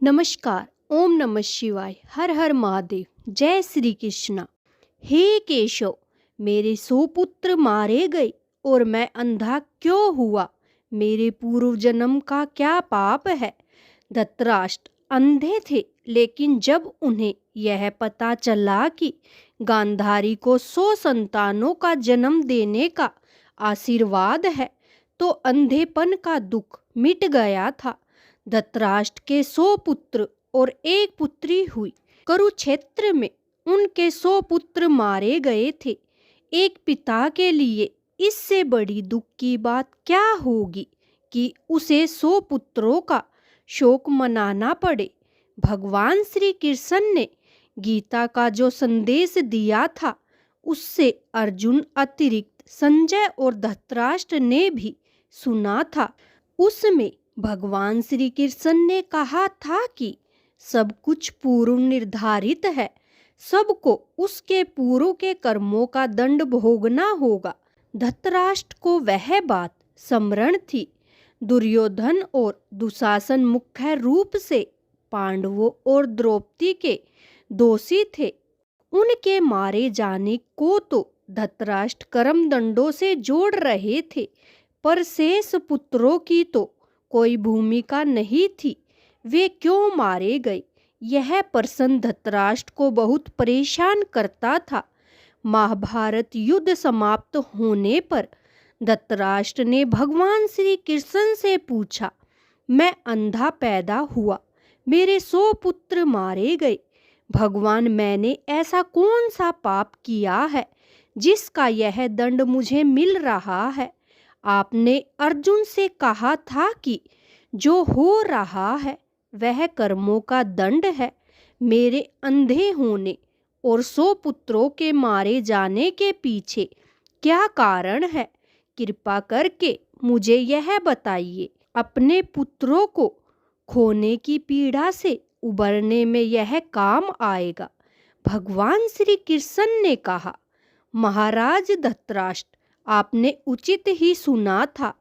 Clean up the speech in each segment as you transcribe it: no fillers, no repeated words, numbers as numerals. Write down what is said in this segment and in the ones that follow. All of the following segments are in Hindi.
नमस्कार। ओम नमः शिवाय। हर हर महादेव। जय श्री कृष्णा। हे केशव, मेरे 100 पुत्र मारे गए और मैं अंधा क्यों हुआ? मेरे पूर्व जन्म का क्या पाप है? धृतराष्ट्र अंधे थे, लेकिन जब उन्हें यह पता चला कि गांधारी को 100 संतानों का जन्म देने का आशीर्वाद है, तो अंधेपन का दुख मिट गया था। धृतराष्ट्र के 100 पुत्र और एक पुत्री हुई। कुरुक्षेत्र में उनके 100 पुत्र मारे गए थे। एक पिता के लिए इससे बड़ी दुख की बात क्या होगी कि उसे 100 पुत्रों का शोक मनाना पड़े। भगवान श्री कृष्ण ने गीता का जो संदेश दिया था, उससे अर्जुन अतिरिक्त संजय और धृतराष्ट्र ने भी सुना था। उसमें भगवान श्री कृष्ण ने कहा था कि सब कुछ पूर्व निर्धारित है, सबको उसके पूर्व के कर्मों का दंड भोगना होगा। धृतराष्ट्र को वह बात स्मरण थी। दुर्योधन और दुशासन मुख्य रूप से पांडवों और द्रौपदी के दोषी थे। उनके मारे जाने को तो धृतराष्ट्र कर्म दंडों से जोड़ रहे थे, पर शेष पुत्रों की तो कोई भूमिका नहीं थी। वे क्यों मारे गए, यह प्रश्न धृतराष्ट्र को बहुत परेशान करता था। महाभारत युद्ध समाप्त होने पर धृतराष्ट्र ने भगवान श्री कृष्ण से पूछा, मैं अंधा पैदा हुआ, मेरे 100 पुत्र मारे गए। भगवान, मैंने ऐसा कौन सा पाप किया है जिसका यह दंड मुझे मिल रहा है? आपने अर्जुन से कहा था कि जो हो रहा है वह कर्मों का दंड है। मेरे अंधे होने और 100 पुत्रों के मारे जाने के पीछे क्या कारण है? कृपा करके मुझे यह बताइए। अपने पुत्रों को खोने की पीड़ा से उबरने में यह काम आएगा। भगवान श्री कृष्ण ने कहा, महाराज धृतराष्ट्र, आपने उचित ही सुना था।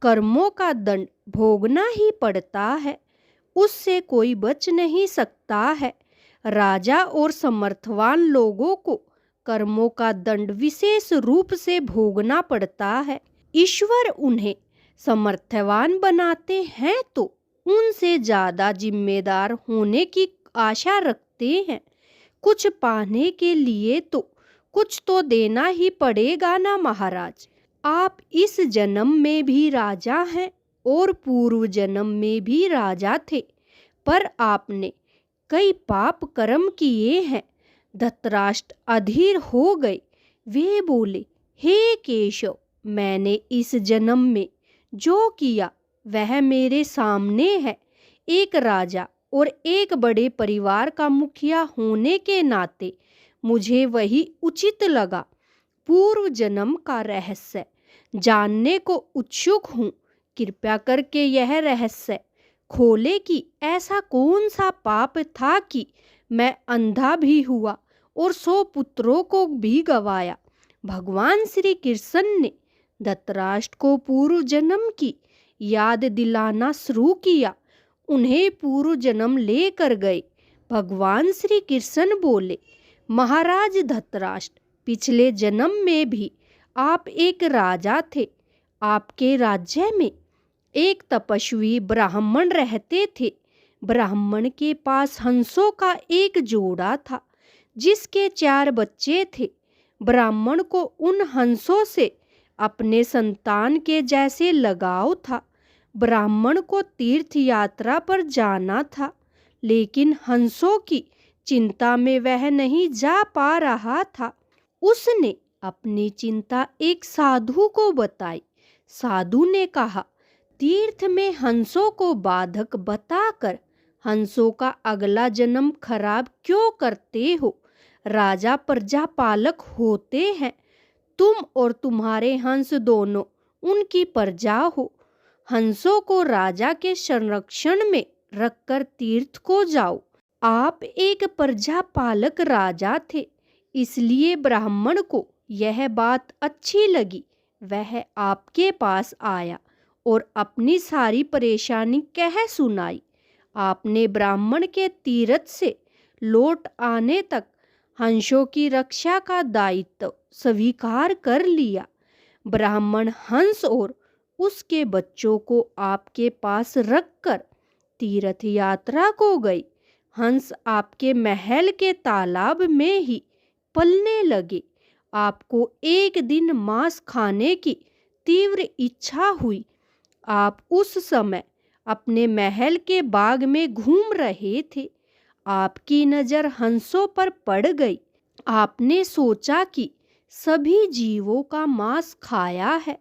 कर्मों का दंड भोगना ही पड़ता है, उससे कोई बच नहीं सकता है। राजा और समर्थवान लोगों को कर्मों का दंड विशेष रूप से भोगना पड़ता है। ईश्वर उन्हें समर्थवान बनाते हैं तो उनसे ज्यादा जिम्मेदार होने की आशा रखते हैं। कुछ पाने के लिए तो कुछ तो देना ही पड़ेगा ना महाराज। आप इस जन्म में भी राजा हैं और पूर्व जन्म में भी राजा थे, पर आपने कई पाप कर्म किए हैं। धृतराष्ट्र अधीर हो गए। वे बोले, हे केशव, मैंने इस जन्म में जो किया वह मेरे सामने है। एक राजा और एक बड़े परिवार का मुखिया होने के नाते मुझे वही उचित लगा। पूर्व जन्म का रहस्य जानने को उत्सुक हूँ। कृपया करके यह रहस्य खोले कि ऐसा कौन सा पाप था कि मैं अंधा भी हुआ और 100 पुत्रों को भी गवाया। भगवान श्री कृष्ण ने धृतराष्ट्र को पूर्व जन्म की याद दिलाना शुरू किया। उन्हें पूर्व जन्म लेकर गए। भगवान श्री कृष्ण बोले, महाराज धृतराष्ट्र, पिछले जन्म में भी आप एक राजा थे। आपके राज्य में एक तपस्वी ब्राह्मण रहते थे। ब्राह्मण के पास हंसों का एक जोड़ा था, जिसके 4 बच्चे थे। ब्राह्मण को उन हंसों से अपने संतान के जैसे लगाव था। ब्राह्मण को तीर्थ यात्रा पर जाना था, लेकिन हंसों की चिंता में वह नहीं जा पा रहा था। उसने अपनी चिंता एक साधु को बताई। साधु ने कहा, तीर्थ में हंसों को बाधक बताकर हंसों का अगला जन्म खराब क्यों करते हो? राजा प्रजा पालक होते हैं। तुम और तुम्हारे हंस दोनों उनकी प्रजा हो। हंसों को राजा के संरक्षण में रखकर तीर्थ को जाओ। आप एक प्रजा पालक राजा थे, इसलिए ब्राह्मण को यह बात अच्छी लगी। वह आपके पास आया और अपनी सारी परेशानी कह सुनाई। आपने ब्राह्मण के तीरथ से लौट आने तक हंसों की रक्षा का दायित्व स्वीकार कर लिया। ब्राह्मण हंस और उसके बच्चों को आपके पास रखकर तीर्थ यात्रा को गई। हंस आपके महल के तालाब में ही पलने लगे। आपको एक दिन मांस खाने की तीव्र इच्छा हुई। आप उस समय अपने महल के बाग में घूम रहे थे। आपकी नज़र हंसों पर पड़ गई। आपने सोचा कि सभी जीवों का मांस खाया है,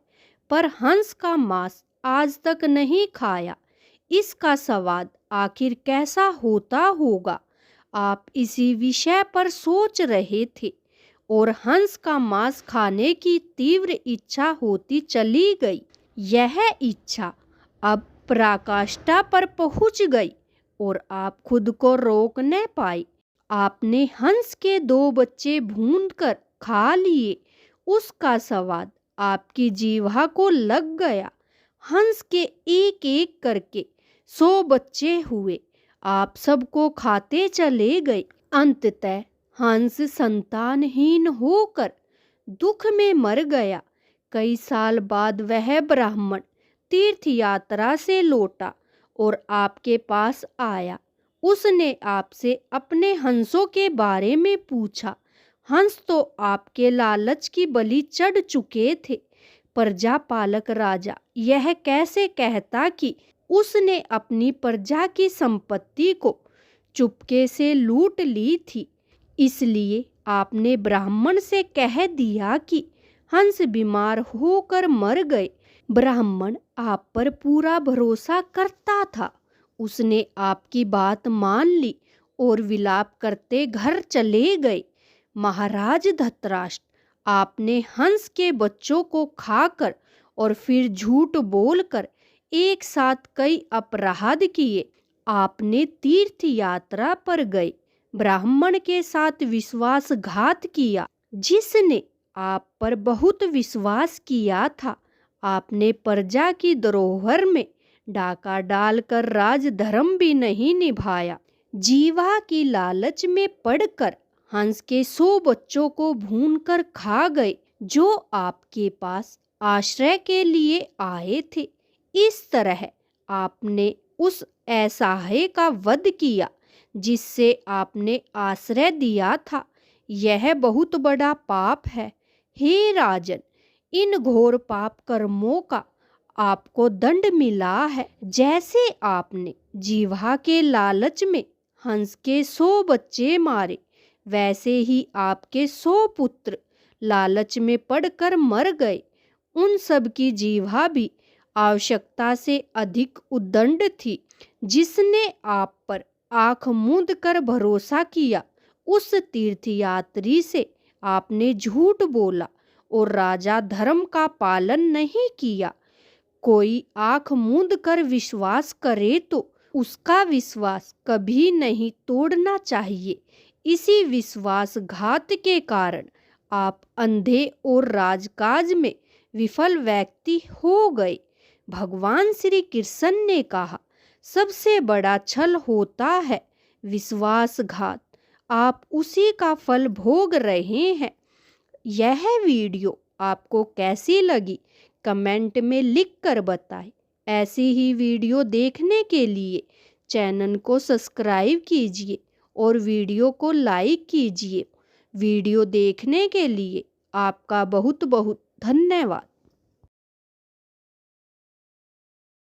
पर हंस का मांस आज तक नहीं खाया। इसका स्वाद आखिर कैसा होता होगा? आप इसी विषय पर सोच रहे थे और हंस का मांस खाने की तीव्र इच्छा होती चली गई। यह इच्छा अब पराकाष्ठा पर पहुंच गई और आप खुद को रोक न पाए। आपने हंस के 2 बच्चे भूनकर खा लिए। उसका स्वाद आपकी जीवा को लग गया। हंस के एक एक करके 100 बच्चे हुए। आप सबको खाते चले गए। अंततः हंस संतानहीन होकर दुख में मर गया। कई साल बाद वह ब्राह्मण तीर्थ यात्रा से लौटा और आपके पास आया। उसने आपसे अपने हंसों के बारे में पूछा। हंस तो आपके लालच की बलि चढ़ चुके थे। प्रजा पालक राजा यह कैसे कहता कि उसने अपनी प्रजा की संपत्ति को चुपके से लूट ली थी। इसलिए आपने ब्राह्मण से कह दिया कि हंस बीमार होकर मर गए। ब्राह्मण आप पर पूरा भरोसा करता था। उसने आपकी बात मान ली और विलाप करते घर चले गए। महाराज धृतराष्ट्र, आपने हंस के बच्चों को खाकर और फिर झूठ बोलकर एक साथ कई अपराध किए। आपने तीर्थ यात्रा पर गए ब्राह्मण के साथ विश्वासघात किया, जिसने आप पर बहुत विश्वास किया था। आपने प्रजा की धरोहर में डाका डालकर राजधर्म भी नहीं निभाया। जीवा की लालच में पड़कर हंस के 100 बच्चों को भूनकर खा गए, जो आपके पास आश्रय के लिए आए थे। इस तरह आपने उस असहाय का वध किया जिससे आपने आश्रय दिया था। यह बहुत बड़ा पाप है। हे राजन, इन घोर पाप कर्मों का आपको दंड मिला है। जैसे आपने जीवा के लालच में हंस के 100 बच्चे मारे, वैसे ही आपके 100 पुत्र लालच में पड़कर मर गए। उन सब की जीवा भी आवश्यकता से अधिक उद्दंड थी। जिसने आप पर आंख मूंद कर भरोसा किया, उस तीर्थयात्री से आपने झूठ बोला और राजा धर्म का पालन नहीं किया। कोई आंख मूंद कर विश्वास करे तो उसका विश्वास कभी नहीं तोड़ना चाहिए। इसी विश्वासघात के कारण आप अंधे और राजकाज में विफल व्यक्ति हो गए। भगवान श्री कृष्ण ने कहा, सबसे बड़ा छल होता है विश्वासघात। आप उसी का फल भोग रहे हैं। यह वीडियो आपको कैसी लगी कमेंट में लिख कर बताएं। ऐसी ही वीडियो देखने के लिए चैनल को सब्सक्राइब कीजिए और वीडियो को लाइक कीजिए। वीडियो देखने के लिए आपका बहुत बहुत धन्यवाद।